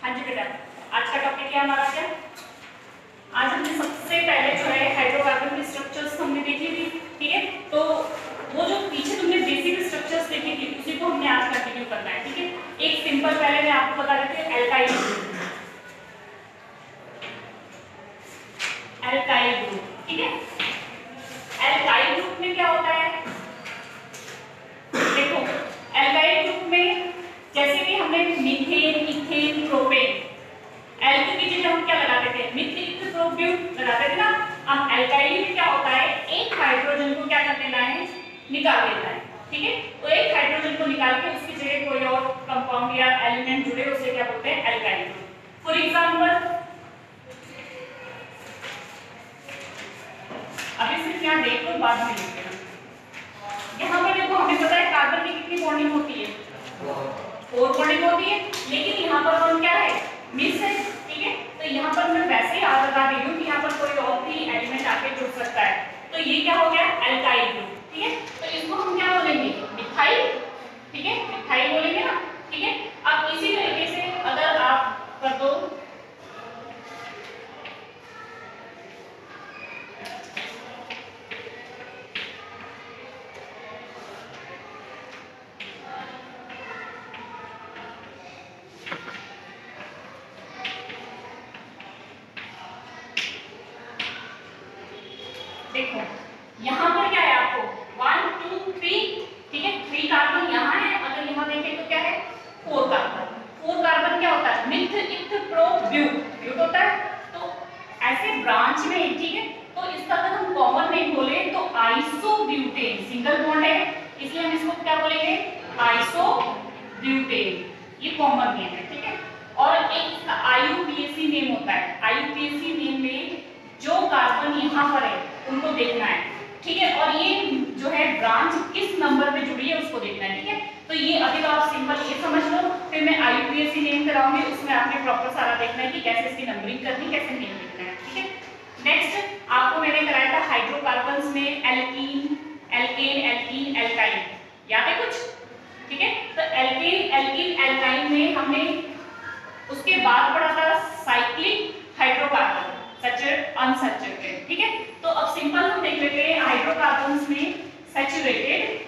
हाँ जी बेटा, आज का टॉपिक क्या हमारा क्या? आज हमने सबसे पहले जो है हाइड्रोकार्बन की स्ट्रक्चर्स हमने देखी थी, ठीक है? तो वो जो पीछे तुमने बेसिक स्ट्रक्चर्स देखी थी उसी को हमने आज कंटिन्यू करना है, ठीक है? एक सिंपल पहले मैं आपको बता देती हूँ, एल्काइल ग्रुप, ठीक है? एल्काइल ग्रुप में क्या होता है? देखो, एल्काइल ग्रुप में जैसे कि हमने मीथेन, इथेन, प्रोपेन, एल्किन की जगह हम क्या लगाते थे? मिथ, इथ, प्रो, ब्यू लगाते थे ना। अब एल्काइल में क्या होता है? एक हाइड्रोजन को क्या कर देना है? निकाल देना है, ठीक है? तो एक हाइड्रोजन को निकाल के उसकी जगह कोई और कंपाउंड या एलिमेंट जुड़े, उसे क्या बोलते हैं? Alkyl group. फॉर एग्जांपल, अभी सिर्फ यहाँ देख लो, बाद में लिखते हैं। यहाँ पर देखो, हमें पता है कार्बन की कितनी बॉन्डिंग होती है? 4 बॉन्डिंग होती है, लेकिन यहाँ पर कौन क्या है? मिस है, ठीक है? तो यहाँ पर मैं वैसे ही याद लगा रही हूँ कि यहाँ पर कोई और भी एलिमेंट आके जुड़ सकता है, तो ये क्या हो गया? एल्काइल ग्रुप, ठीक है? तो इसको हम क्या बोलेंगे? मिथाइल, ठीक है? मिथाइल बोलेंगे ना, ठीक है? अब इसी तरीके से अगर आप कर दो देखो यहाँ पर क्या है आपको 1 2 3, ठीक है? 3 कार्बन यहाँ है, अगर यहाँ देखें तो क्या है? 4 कार्बन। 4 कार्बन क्या होता है? मिथ, इथ, प्रो, ब्यूट होता है। तो ऐसे ब्रांच में, ठीक है? तो इसका अगर हम कॉमन नेम बोले तो आइसोब्यूटेन, सिंगल बॉन्ड है इसलिए हम इसको क्या बोलेंगे? आइसोब्यूटेन, ये कॉमन नेम है, ठीक है? और एक इसका IUPAC नेम होता है। IUPAC नेम में जो कार्बन यहाँ पर है उनको देखना है, ठीक है? और ये जो है ब्रांच किस नंबर पे जुड़ी है उसको देखना है, ठीक है? तो ये अभी तो आप सिंपल ये समझ लो, फिर मैं IUPAC नेम कराऊंगी, उसमें आपने प्रॉपर सारा देखना है कि कैसे इसकी नंबरिंग करनी, कैसे नेम लिखना है, ठीक है? नेक्स्ट आपको मैंने कराया था हाइड्रोकार्बन्स में एल्कीन, एल्केन, एल्कीन, एल्काइन, याद है कुछ? ठीक है? तो एल्केन, एल्कीन, एल्काइन में हमने उसके बाद पढ़ा था साइक्लिक हाइड्रोकार्बन, सैचुरेटेड, अनसैचुरेटेड, ठीक है? तो अब सिंपल हम देख लेते हैं हाइड्रोकार्बन्स में सैचुरेटेड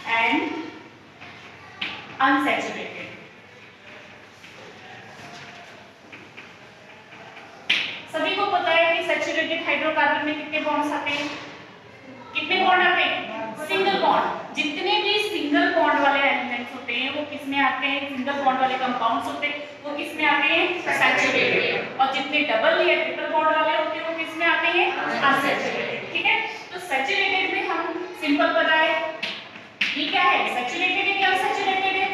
एंड अनसैचुरेटेड। सभी को पता है कि सैचुरेटेड हाइड्रोकार्बन में कितने बॉन्ड्स आते हैं? कितने बॉन्ड आते हैं? Single bond. जितने भी सिंगल बॉन्ड वाले एलिमेंट्स होते हैं वो किस में आते हैं? सिंगल बॉन्ड वाले कंपाउंड्स होते हैं वो किस में आते हैं? सैचुरेटेड। और जितने डबल या ट्रिपल बॉन्ड वाले होते हैं वो किस में आते हैं? अनसैचुरेटेड, ठीक है? तो सैचुरेटेड में हम सिंपल पता है ये क्या है? सैचुरेटेड है या अनसैचुरेटेड है?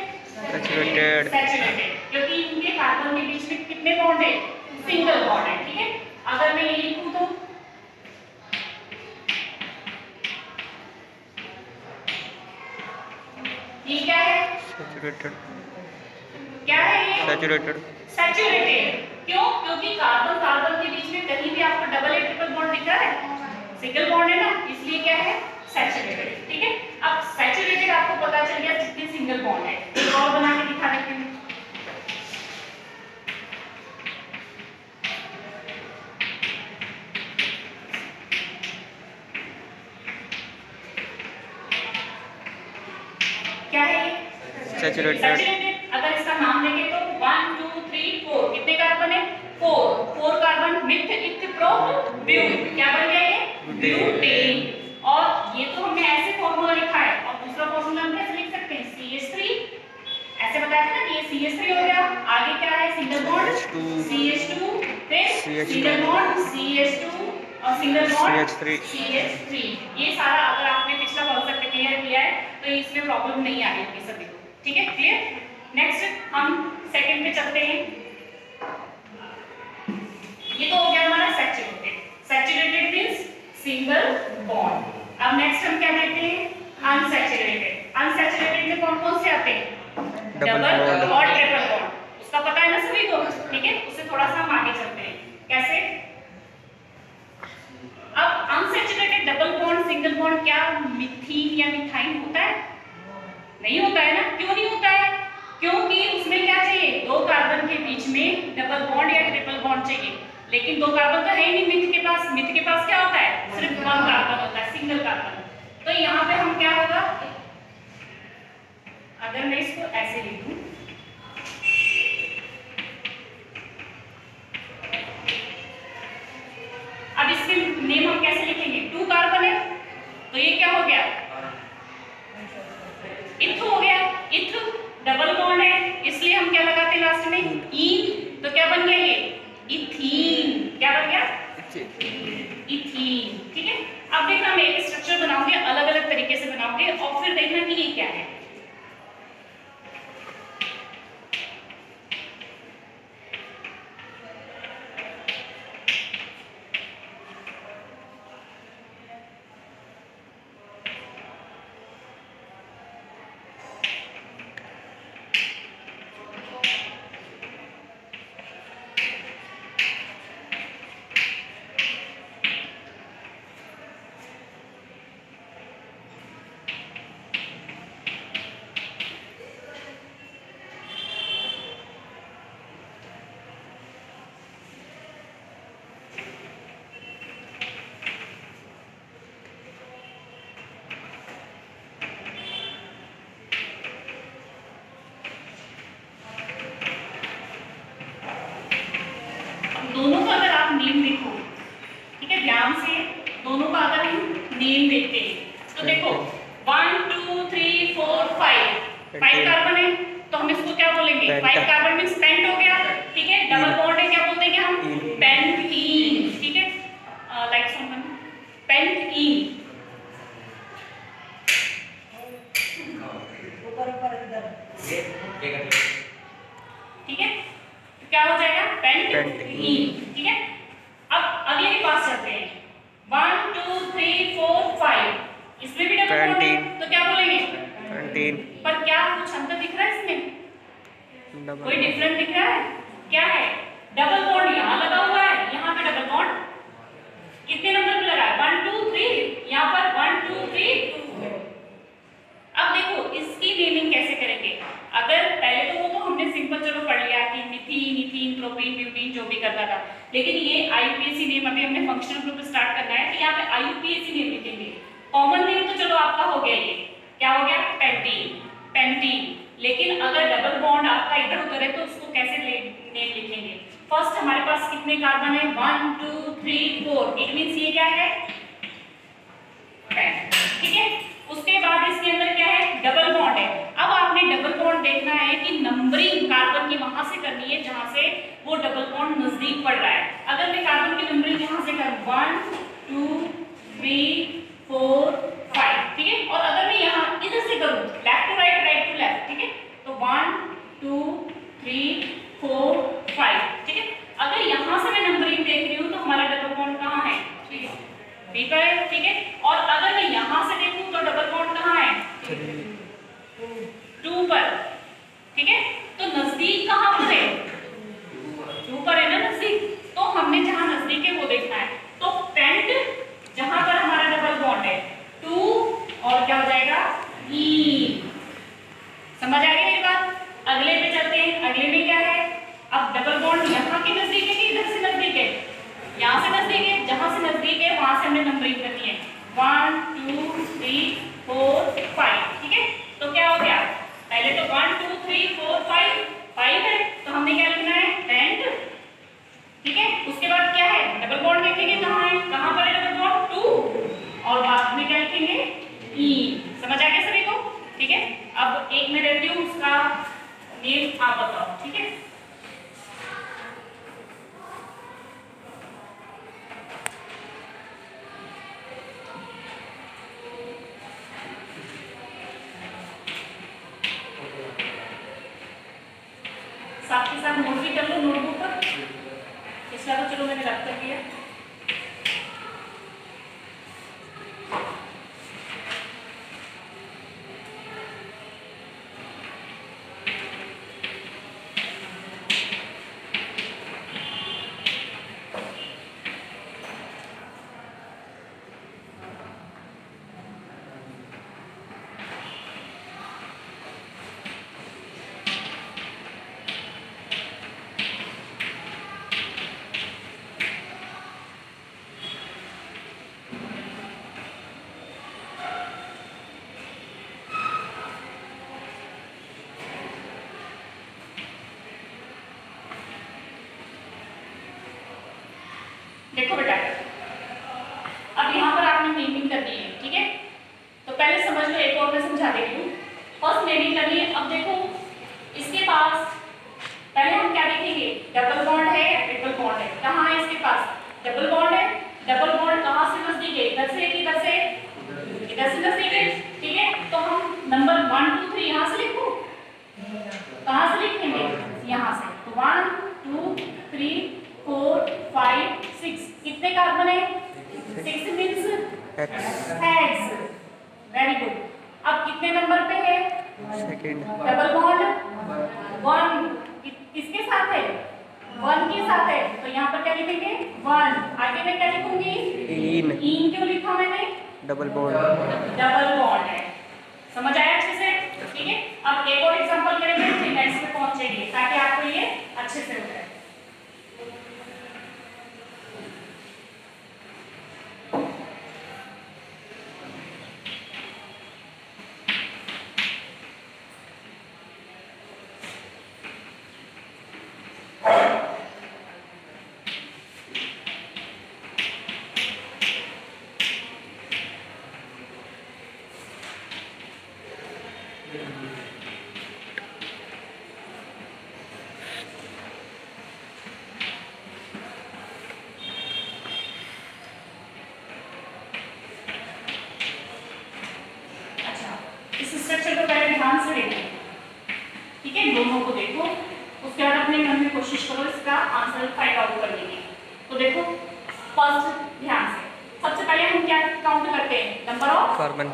सैचुरेटेड, सैचुरेटेड, क्योंकि इनके कार्बन के बीच में कितने बॉन्ड है? सिंगल बॉन्ड है, ठीक है? अगर मैं ये लिखूं तो ये क्या है? सैचुरेटेड, क्या है ये? Saturated, saturated. क्यों? क्योंकि कार्बन कार्बन के बीच में कहीं भी आपको डबल या ट्रिपल बॉन्ड दिख रहा है? सिंगल बॉन्ड है ना, इसलिए क्या है? सैचुरेटेड, ठीक है? अब सैचुरेटेड आपको पता चल गया कितने सिंगल बॉन्ड है। एक और बना के दिखा देती हूँ। क्या है ये? सैचुरेटेड। अगर इसका नाम देखें तो 1 2 3 4 कितने कार्बन है? 4 कार्बन, मिथ, इथ, प्रो, ब्यूट, क्या बन गया ये? ब्यूटेन। और ये तो हमने ऐसे फॉर्मूला लिखा है, और दूसरा फॉर्मूला हम कैसे लिख सकते हैं? CH3, ऐसे बताया था ना कि ये CH3 हो गया। आगे क्या है? सिंगल बॉन्ड CH2, फिर सिंगल बॉन्ड CH2 और सिंगल बॉन्ड CH3। ये सारा अगर आपने पिछला कॉन्सेप्ट क्लियर किया है तो इसमें प्रॉब्लम नहीं आ रही होगी सभी को, ठीक है? क्लियर? नेक्स्ट हम सेकंड पे चलते हैं। ये तो हो गया हमारा saturated. Saturated means single bond. अब नेक्स्ट हम क्या देखते हैं? अनसैचुरेटेड। अनसैचुरेटेड में कौन कौन से आते हैं? डबल और ट्रिपल बॉन्ड। उसका पता है ना सभी को, ठीक है? उससे थोड़ा सा हम आगे चलते हैं। कैसे? अब unsaturated double bond, single bond क्या मिथीन या मिथाइल होता है? नहीं होता है ना। क्यों नहीं होता है? चाहिए? 2 कार्बन के बीच में डबल बॉन्ड या ट्रिपल बॉन्ड चाहिए, लेकिन 2 कार्बन तो है ही नहीं मिथ के पास। मिथ के पास क्या होता है? सिर्फ 1 कार्बन होता है, सिंगल कार्बन। तो यहाँ पे हम क्या होगा, अगर मैं इसको ऐसे लिखूं, अब इसके नेम हम कैसे लिखेंगे? 2 कार्बन है तो ये क्या हो गया? इथ हो गया। इथ डबल बॉन्ड है इसलिए हम क्या लगाते हैं लास्ट में? ईन। तो क्या बन गया ये? इथीन। क्या बन गया? इथीन। ठीक है। अब देखना मैं एक स्ट्रक्चर बनाऊंगी, अलग अलग तरीके से बनाऊंगी और फिर देखना कि ये क्या है। दोनों का अगर आप नेम देखो, ठीक है, ध्यान से दोनों का अगर हम नेम देखते हैं तो देखो 1 2 3 4 5 कार्बन है तो हम इसको क्या बोलेंगे? 5 कार्बन मींस पेंट हो गया। ठीक है। डबल बॉन्ड है, क्या बोल देंगे हम? पेंटीन। ठीक है। लाइक समवन पेंटीन। ठीक है, क्या हो जाएगा? पेंटीन। ठीक है। अब अगले के पास चलते हैं। 1 2 3 4 5 इसमें भी डबल बॉन्ड है तो क्या बोलेंगे? पेंटीन। पर क्या कुछ अंतर दिख रहा है इसमें? कोई डिफरेंस दिख रहा है? क्या है? डबल बॉन्ड यहाँ लगा हुआ है, यहाँ पे डबल बॉन्ड कितने नंबर पे लगा है? 1 2 3, यहाँ पर 1 2 3 2। अब देखो इसकी नेमिंग कैसे करेंगे? अगर पहले तो वो तो हमने सिंपल चलो पढ़ लिया कि मिथीन, इथीन, प्रोपीन, ब्यूटीन जो भी करना था, लेकिन ये आईयूपीएसी नेम अभी हमने फंक्शनल ग्रुप स्टार्ट करना है तो यहाँ पे आईयूपीएसी नेम लिखेंगे। कॉमन नेम तो चलो आपका हो गया, ये क्या हो गया? पेंटीन। पेंटीन। लेकिन अगर डबल बॉन्ड आपका इधर उधर है तो उसको कैसे नेम लिखेंगे? फर्स्ट हमारे पास कितने कार्बन है? 1 2 3 4। इट मींस ये क्या है? पेंट। ठीक है। उसके बाद इसके अंदर क्या है? डबल बॉन्ड है। अब आपने डबल बॉन्ड देखना है कि नंबरिंग कार्बन की वहां से करनी है जहां से वो डबल बॉन्ड नजदीक पड़ रहा है। अगर मैं कार्बन की नंबरिंग यहां से करूं 1 2 3 4 5, ठीक है, और अगर मैं यहां इधर से करूं left to right, right to left, ठीक है, तो 1 2 3 4 5, ठीक है। अगर यहां से मैं नंबरिंग देख रही हूं तो हमारा डबल बॉन्ड कहां है? बी पर है। ठीक है। और अगर मैं यहां से देखूं तो डबल बॉन्ड कहां है? 2 पर। ठीक है। तो नजदीक कहां पर है? 2 पर है ना नजदीक। तो हमने जहां नजदीक है वो देखना है। तो पेंट जहां पर हमारा डबल बॉन्ड है 2 और क्या हो जाएगा? ई। समझ आ गई मेरी बात? अगले पे चलते हैं। अगले में क्या है? अब डबल बॉन्ड यहां के नजदीक है कि इधर से नजदीक है? यहां से नजदीक है। जहां से नजदीक है वहां से हमने नंबरिंग करनी है 1 2 3 4 5, ठीक है। तो क्या हो गया? पहले तो 1 2 3 4 5 है तो हमने क्या लिखना है? पेंट। ठीक है। उसके बाद क्या है? डबल बॉन्ड देखेंगे कहां है? कहां पर है डबल बॉन्ड? 2 और बाद में क्या लिखेंगे? ई। समझ आ गया सभी को? ठीक है। अब एक मैं देती हूं उसका नेम आप बताओ। ठीक है। साथ के साथ नोट भी कर लो नोटबुक पर। इसका तो चलो मैंने रख कर दिया। डबल बॉन्ड है या ट्रिपल बॉन्ड है, कहाँ है इसके पास डबल बॉन्ड है। डबल बॉन्ड कहाँ से नजदीक है, इधर से इधर से इधर से नजदीक है, ठीक है। तो हम नंबर 1 2 3 यहाँ से लिखूं, कहाँ से लिखेंगे, यहाँ से। तो 1 2 3 4 5 6 कितने कार्बन है, 6 मींस हेक्स, वेरी गुड। अब कितने नंबर पे है, सेकंड, डबल बॉन्ड 1 किसके साथ है, 1 के साथ है, तो यहाँ पर क्या लिखेंगे 1। आगे मैं क्या लिखूंगी, इन क्यों लिखा मैंने, डबल बॉन्ड, डबल बॉन्ड है। समझ आया अच्छे से, ठीक है। अब एक और एग्जांपल करेंगे फिर नेक्स्ट पे पहुंचेंगे ताकि आपको ये अच्छे से हो जाए। स्ट्रक्चर को पहले ध्यान से देखो, ठीक है, दोनों को देखो, उसके बाद अपने मन में कोशिश करो इसका आंसर फाइंड आउट करने की। तो देखो फर्स्ट ध्यान से, सबसे पहले हम क्या काउंट करते हैं, number of carbon,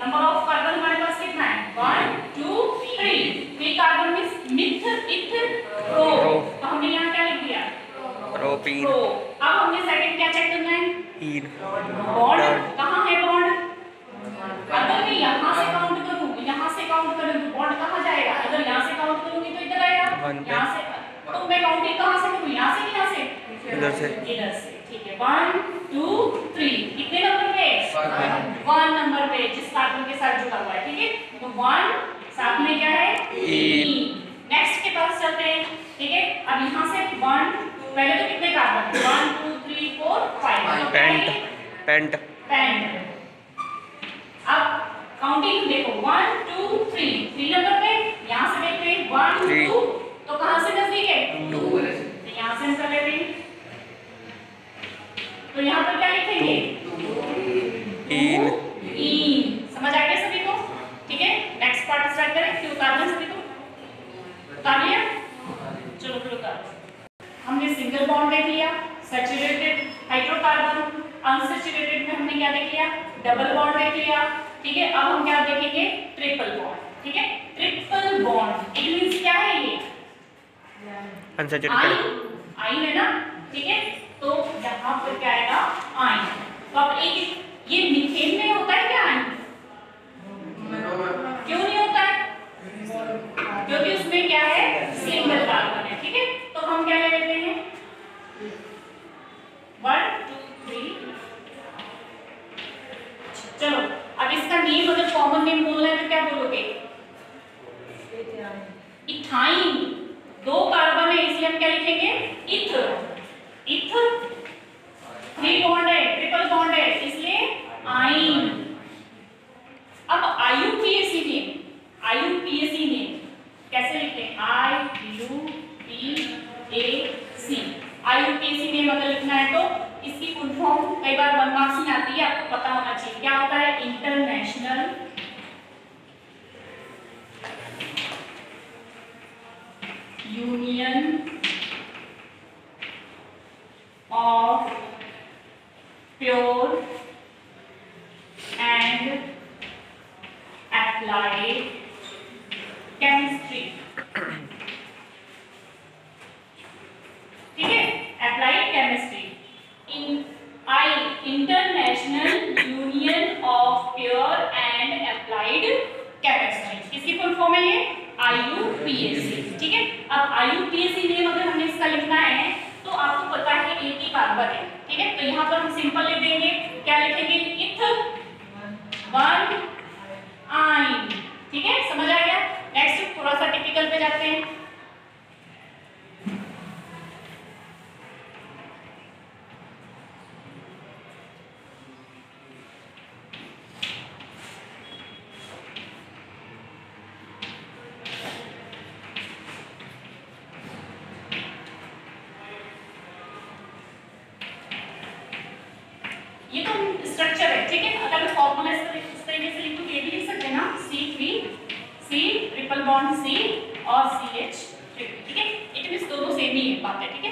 number of carbon हमारे पास कितना है 1 2 3। 3 कार्बन मींस मिथ इथ रो, तो हमने यहाँ क्या लिख दिया, प्रोपीन। अब हमने सेकंड क्या चेक करना है, इन, बॉन्ड कहाँ है, बॉन्ड अगर मैं यहाँ से काउंट करूँ, यहाँ से काउंट करूँ तो बॉन्ड कहाँ जाएगा, अगर यहाँ से काउंट करूँगी तो इधर आएगा, यहाँ से, तो मैं काउंटिंग कहाँ से करूँ, यहाँ से कि यहाँ से, इधर से, इधर से, ठीक है। 1 2 3 कितने नंबर पे, 1 नंबर पे जिस कार्बन के साथ जुड़ा हुआ है, ठीक है। तो 1 साथ में क्या है, नेक्स्ट के पास चलते हैं, ठीक है। अब यहाँ से 1 पहले तो कितने कार्बन 1 2 3 4 5, पेंट, अब काउंटिंग देखो 1 2 3 3 नंबर पे, यहाँ से देखते हैं 1 2, तो कहाँ से नजदीक है 2, तो यहाँ से हम कर लेते हैं, तो यहाँ पर क्या लिखेंगे इन। समझ आ गया सभी को, ठीक है। नेक्स्ट पार्ट स्टार्ट करें, क्यों उतारना सभी को, उतार लिया, चलो फिर उतार। हमने सिंगल बॉन्ड देख लिया, सैचुरेटेड हाइड्रोकार्बन, अनसैचुरेटेड में हमने क्या देख लिया, डबल बॉन्ड देख लिया, ठीक है। अब हम क्या देखेंगे, ट्रिपल बॉन्ड, ठीक है। ट्रिपल बॉन्ड इट मींस क्या है, ये अनसैचुरेटेड, आइन है ना, ठीक है। तो यहाँ पर क्या आएगा, आइन। तो अब एक ये मीथेन में होता है क्या आइन, क्यों नहीं होता है, क्योंकि उसमें क्या है, सिंगल कार्बन है, ठीक है। तो हम क्या ले लेते हैं 1 2 3। चलो अब इसका नेम अगर कॉमन नेम बोलना है तो क्या बोलोगे, इथाइन। 2 कार्बन है इसलिए हम क्या लिखेंगे, इथ, इथ। 3 बॉन्ड है, ट्रिपल बॉन्ड है इसलिए आइन। अब आईयूपीएसी नेम, आईयूपीएसी नेम कैसे लिखते हैं, IUPAC। आईयूपीएसी नेम अगर लिखना है तो इसकी फुल फॉर्म कई बार 1 मार्क्स में आती है, आपको पता होना चाहिए क्या होता है, international union of pure and applied chemistry, ठीक है, applied chemistry. International union of pure and applied chemistry, इसकी फुल फॉर्म है ये IUPAC, ठीक है। अब IUPAC नेम अगर हमने इसका लिखना है तो आपको पता है एक ही कार्बन है, ठीक है। तो यहाँ पर हम सिंपल लिख देंगे, क्या लिखेंगे, इथ 1 आइन, ठीक है। समझ आ गया। नेक्स्ट थोड़ा सा टिपिकल पे जाते हैं। स्ट्रक्चर है, ठीक है। अगर मैं फॉर्मूला इस तरीके से लिखूं तो ये भी लिख सकते हैं ना, C ट्रिपल बॉन्ड C और CH, ठीक है। इट मींस दोनों सेम ही बात है, ठीक है।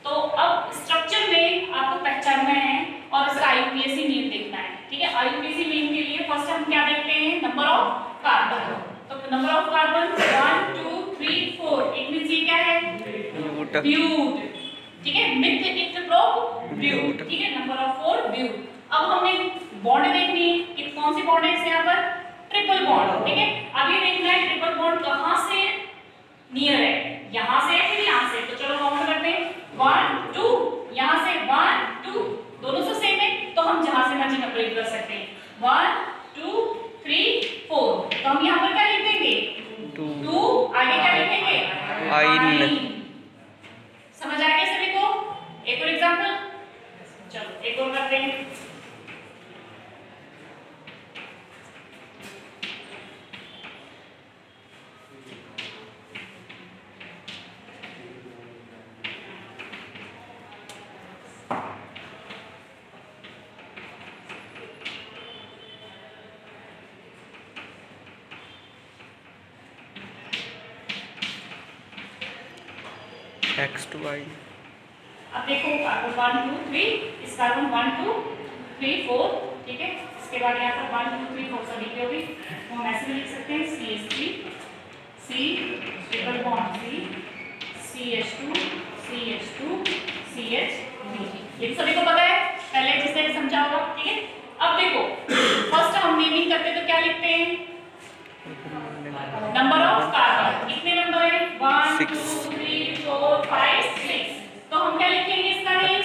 तो अब स्ट्रक्चर में आपको पहचानना है और इसका IUPAC नेम देखना है, ठीक है। IUPAC नेम के लिए फर्स्ट हम क्या देखते हैं, नंबर ऑफ कार्बन। तो number of carbon 1 2 3 4, it means ये क्या है, ब्यूट, ठीक है। मिथ इथ प्रोप ब्यूट, ठीक है। नंबर ऑफ 4 ब्यूट। अब हमने बॉन्ड देखनी है कि कौन सी बॉन्ड है इस यहाँ पर, ट्रिपल बॉन्ड, ठीक है। अब ये देखना है ट्रिपल बॉन्ड कहां से नियर है, यहां से या फिर यहां से। तो चलो काउंट करते हैं, 1 2, यहां से 1 2, दोनों से सेम है तो हम जहां से मर्जी नंबरिंग कर सकते हैं, 1 2 3 4। तो हम यहां पर क्या लिख देंगे, 2, आगे क्या लिखेंगे, आइन। समझ आ गया सभी को। एक और एग्जांपल, चलो एक और करते हैं। X2I। अब देखो कार्बन 1 2 3, इस कार्बन 1 2 3 4, ठीक है। इसके बाद यहाँ पर 1 2 3 4 सभी के भी हम ऐसे भी लिख सकते हैं, CH3 C triple bond C CH2 CH2 CH3। ये सभी को पता है, पहले जिसने समझा होगा, ठीक है। अब देखो फर्स्ट हम नेमिंग करते तो क्या लिखते हैं, नंबर ऑफ कार्बन, कितने नंबर है, 1 2 3 4 5 6। तो हम क्या लिखेंगे इसका नेम,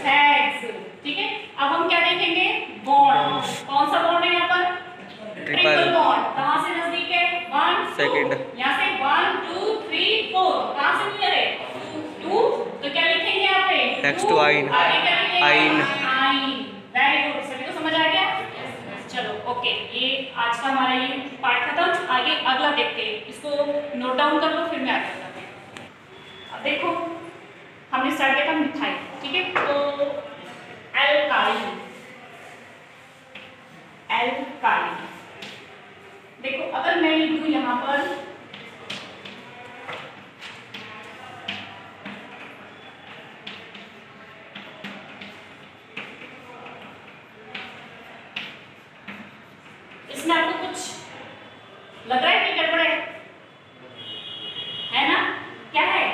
हेक्स, ठीक है। अब हम क्या देखेंगे, बॉन्ड, कौन सा बॉन्ड है यहाँ पर, ट्रिपल बॉन्ड। कहां से नजदीक है, 1 सेकंड, यहाँ से 1 2 3 4, कहां से नियर है, 2। तो क्या लिखेंगे यहाँ पे, X2I, आगे क्या लिखेंगे, आइन। वेरी गुड, सभी को समझ आ गया। चलो ओके, ये आज का हमारा ये पार्ट खत्म। आगे अगला देखते हैं, इसको नोट डाउन कर लो, फिर मैं आगे बताते हैं। अब देखो हमने स्टार्ट किया था मिथाइल, ठीक है। तो एल्काइल, एल्काइल देखो अगर मैं लिखूं यहाँ पर इसमें आपको कुछ लग रहा है कि गड़बड़ है ना, क्या है,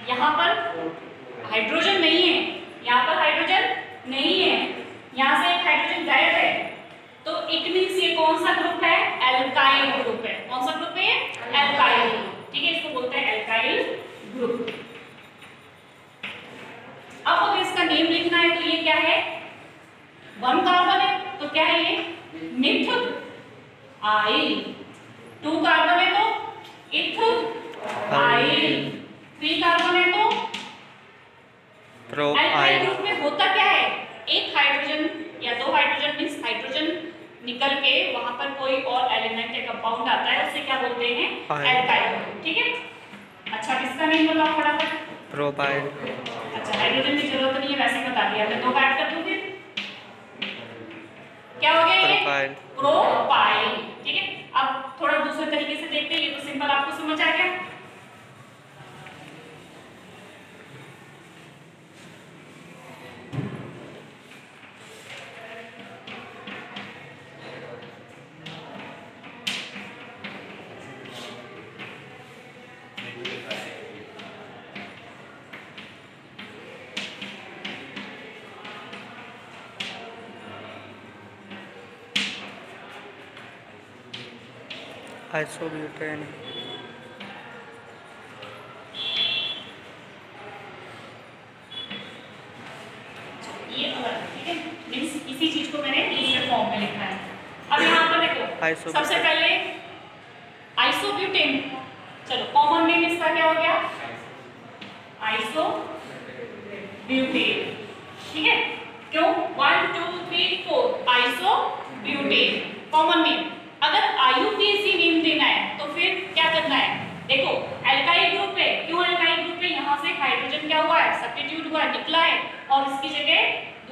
यहाँ पर हाइड्रोजन नहीं है, यहाँ पर हाइड्रोजन नहीं है, यहाँ से एक हाइड्रोजन गायब है। तो इट मींस ये कौन सा ग्रुप है, एल्काइल ग्रुप है। कौन सा ग्रुप है, एल्काइल, ठीक है। इसको बोलते हैं एल्काइल ग्रुप। अब अगर इसका नेम लिखना है तो ये क्या है, 1 कार्बन है तो क्या है ये, मिथ आइल। 2 कार्बन है तो इथ आइल। 3 कार्बन है तो एल्काइल ग्रुप में होता क्या है, एक हाइड्रोजन या 2 हाइड्रोजन मींस हाइड्रोजन निकल के वहां पर कोई और एलिमेंट या कंपाउंड आता है, उसे क्या बोलते हैं, एल्काइल, ठीक है। अच्छा किसका नेम बताओ फटाफट, प्रोपाइल। अच्छा हाइड्रोजन की जरूरत नहीं है, वैसे बता दिया, मैं 2 ऐड कर दूं फिर क्या हो गया ये, प्रोपाइल, प्रोपाइल, ठीक है। अब थोड़ा दूसरे तरीके से देखते हैं, ये तो सिंपल आपको समझ आ गया। आइसोब्यूटेन, ये अलग, ठीक है। मींस इसी चीज को मैंने दूसरे फॉर्म में लिखा है। अब यहाँ पर देखो सबसे पहले आइसोब्यूटेन, चलो कॉमन नेम इसका क्या हो गया, आइसोब्यूटेन, ठीक है। क्यों, 1 2 3 4 आइसोब्यूटेन कॉमन नेम। अगर IUPAC नेम देना है तो फिर क्या करना है, देखो एल्काइल ग्रुप है, क्यों एल्काइल ग्रुप है, यहाँ से हाइड्रोजन क्या हुआ है, सब्स्टिट्यूट हुआ है, निकला है, और इसकी जगह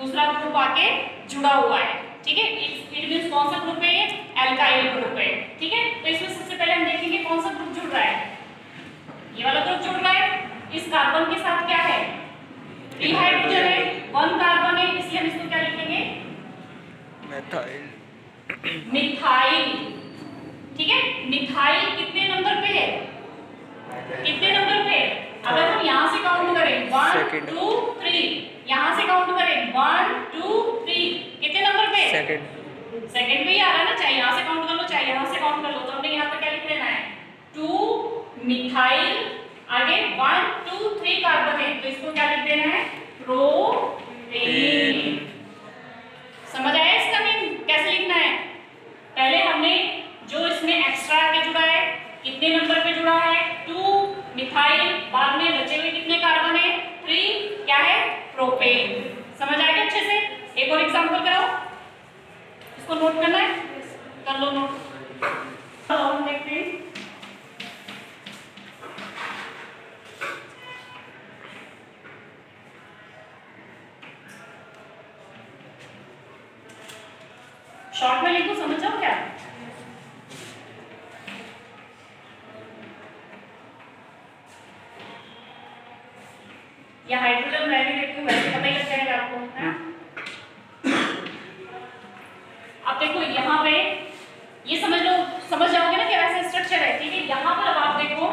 दूसरा ग्रुप आके जुड़ा हुआ है, ठीक है। इट मींस कौन सा ग्रुप है, ये एल्काइल ग्रुप है, ठीक है। तो इसमें सबसे पहले हम देखेंगे कौन सा ग्रुप जुड़ रहा है, ये वाला ग्रुप जुड़ रहा है। इस कार्बन के साथ क्या है, 3 हाइड्रोजन है, 1 कार्बन है, इसलिए हम इसको क्या लिखेंगे, मिथाइल। मिथाइल, ठीक है। मिथाइल कितने नंबर पे है, कितने नंबर पे, अगर हम यहाँ से काउंट करें 1 2 3, यहाँ से काउंट करें 1 2 3, कितने नंबर पे, सेकंड पे ही आ रहा है ना, चाहे यहाँ से काउंट कर लो चाहे यहाँ से काउंट कर लो। तो हमने यहाँ पे क्या लिख लेना है, 2 मिथाइल, आगे 1 2 3 कार्बन है, तो इसको क्या लिख देना है, प्रोपेन। समझ आया इसका मीन कैसे लिखना है। पहले हमने जो इसमें एक्स्ट्रा आके जुड़ा है, कितने नंबर पे जुड़ा है, 2 मिथाइल, बाद में बचे हुए कितने कार्बन है, 3, क्या है, प्रोपेन। समझ आ गया अच्छे से। एक और एग्जांपल कराओ, इसको नोट करना है, कर लो नोट। हम देखते हैं, शॉर्ट में लिखो, समझ जाओ क्या। या हाइड्रोजन मैं भी देखूं, वैसे पता ही लग जाएगा आपको, है ना। अब देखो यहाँ पे ये समझ लो, समझ जाओगे ना कि ऐसा स्ट्रक्चर है, ठीक है। यहाँ पर अब आप देखो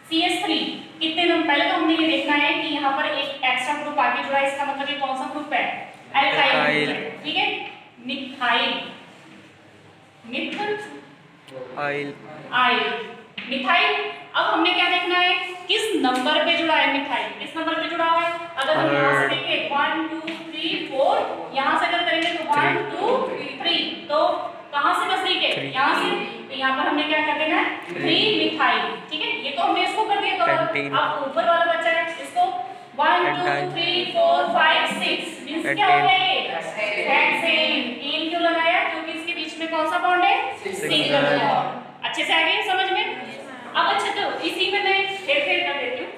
CH3 कितने नंबर, पहले तो हमने ये देखना है कि यहाँ पर एक एक्स्ट्रा ग्रुप आगे जुड़ा है, इसका मतलब ये कौन सा ग्रुप है, एल्काइल, ठीक है। Methyl, methyl, methyl. अब हमने क्या देखना है, किस नंबर पे जुड़ा है मिथाइल, किस नंबर पे जुड़ा हुआ है। अगर हम यहाँ से देखें 1 2 3 4, यहाँ से अगर करेंगे तो 1 2 3, तो कहाँ से नजदीक है, यहाँ से, तो यहाँ पर हमने क्या कर देना है, 3 मिथाइल, ठीक है। ये तो हमने इसको कर दिया, तो अब ऊपर वाला बचा है, इसको 1 2 3 4 5 6 मींस क्या हो गया, ये हेक्सेन। एन क्यों लगाया, क्योंकि इसके बीच में कौन सा बॉन्ड है, सिंगल बॉन्ड। अच्छे से आ गया समझ में। अब अच्छा, तो इसी में मैं हेरफेर कर देती हूँ।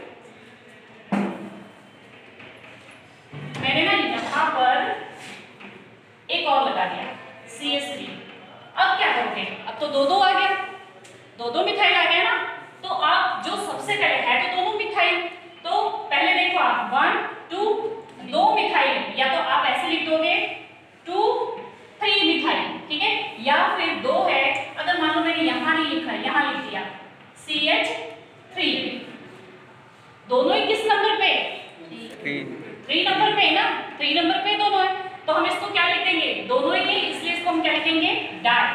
मैंने ना यहाँ पर एक और लगा दिया CH3। अब क्या करोगे, अब तो 2 आ गया, 2 मिथाइल आ गया ना। तो आप जो सबसे पहले है तो दोनों मिथाइल, तो पहले देखो आप 1 2 2 मिथाइल, या तो आप ऐसे लिख दोगे 2 3 मिथाइल, ठीक है। या फिर 2 है, अगर मान लो मैंने यहाँ नहीं लिखा, यहाँ लिख दिया CH3, दोनों ही किस नंबर पे, 3 नंबर पे है ना, 3 नंबर पे दोनों है, तो हम इसको क्या लिख देंगे, दोनों ही, इसलिए इसको हम क्या लिखेंगे, डाई।